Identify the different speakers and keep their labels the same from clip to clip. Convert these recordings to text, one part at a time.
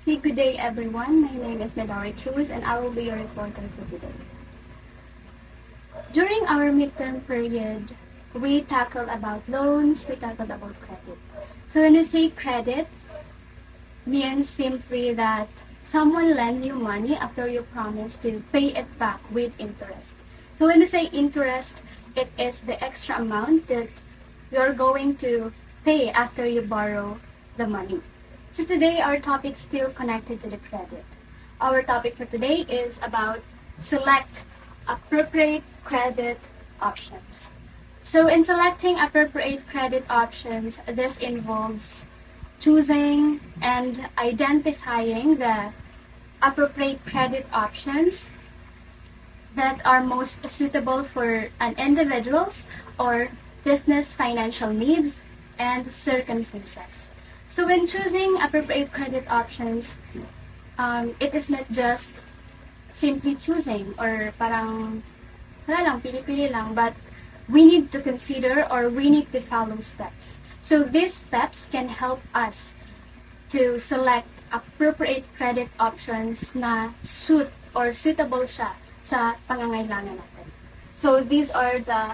Speaker 1: Hey, good day everyone. My name is Medari Cruz and I will be your reporter for today. During our midterm period, we tackled about loans, we tackled about credit. So when we say credit, means simply that someone lends you money after you promise to pay it back with interest. So when we say interest, it is the extra amount that you're going to pay after you borrow the money. So today our topic is still connected to the credit. Our topic for today is about select appropriate credit options. So in selecting appropriate credit options, this involves choosing and identifying the appropriate credit options that are most suitable for an individual's or business financial needs and circumstances. So when choosing appropriate credit options, it is not just simply choosing or parang wala lang, pili-pili lang, but we need to consider or we need to follow steps. So these steps can help us to select appropriate credit options na suit or suitable siya sa pangangailangan natin. So these are the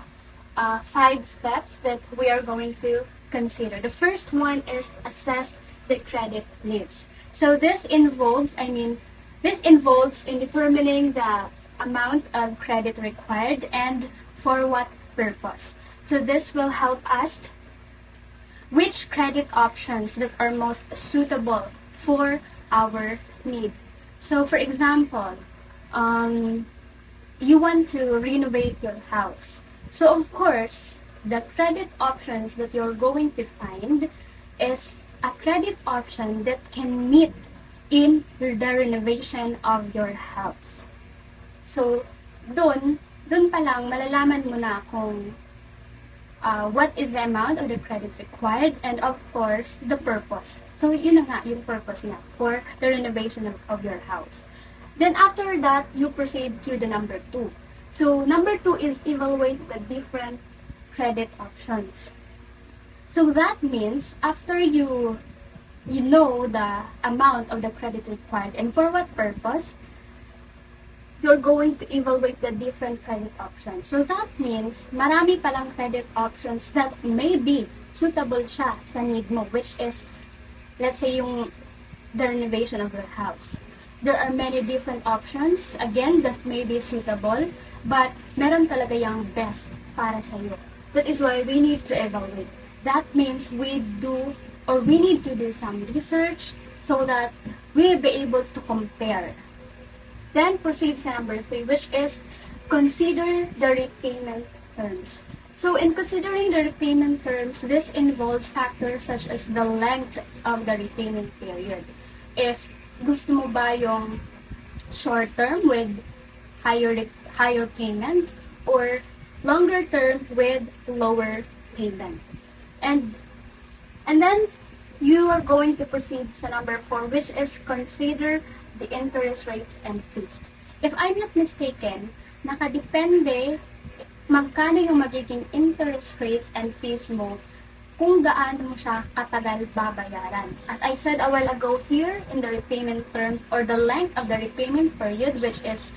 Speaker 1: 5 steps that we are going to consider. The first one is assess the credit needs. So this involves in determining the amount of credit required and for what purpose. So this will help us which credit options that are most suitable for our need. So for example, you want to renovate your house. So of course, the credit options that you're going to find is a credit option that can meet in the renovation of your house. So, dun pa lang malalaman mo na kung what is the amount of the credit required and of course, the purpose. So, yun na nga yung purpose na for the renovation of your house. Then after that, you proceed to the number 2. So, number 2 is evaluate the different credit options. So, that means after you know the amount of the credit required and for what purpose, you're going to evaluate the different credit options. So that means marami palang credit options that may be suitable siya sa need mo, which is, let's say, the renovation of your house. There are many different options, again, that may be suitable, but meron talaga yung best para sa iyo. That is why we need to evaluate. That means we need to do some research so that we'll be able to compare. Then proceed to number 3, which is consider the repayment terms. So in considering the repayment terms, this involves factors such as the length of the repayment period. If gusto mo ba yung short term with higher payment or longer term with lower payment. And then you are going to proceed to number 4, which is consider the interest rates and fees. If I'm not mistaken, nakadepende magkano yung magiging interest rates and fees mo kung gaano mo siya katagal babayaran. As I said a while ago here in the repayment terms or the length of the repayment period, which is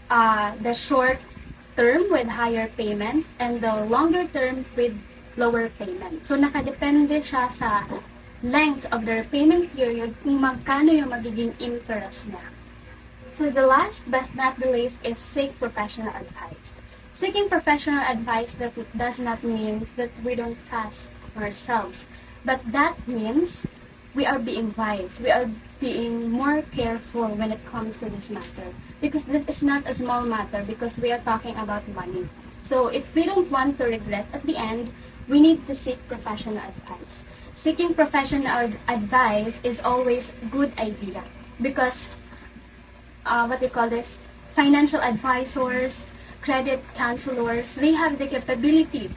Speaker 1: the short term with higher payments and the longer term with lower payment. So nakadepende siya sa length of the repayment period kung magkano yung magiging interest niya. So the last but not the least is seek professional advice. Seeking professional advice that does not mean that we don't trust ourselves, but that means we are being wise. We are being more careful when it comes to this matter. Because this is not a small matter because we are talking about money. So if we don't want to regret at the end, we need to seek professional advice. Seeking professional advice is always a good idea because financial advisors, credit counselors, they have the capability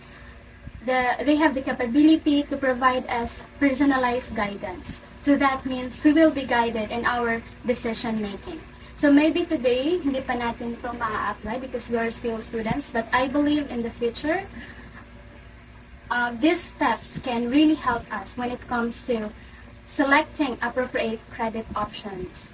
Speaker 1: to provide us personalized guidance. So that means we will be guided in our decision making. So maybe today, hindi pa natin ito ma-apply because we are still students, but I believe in the future, these steps can really help us when it comes to selecting appropriate credit options.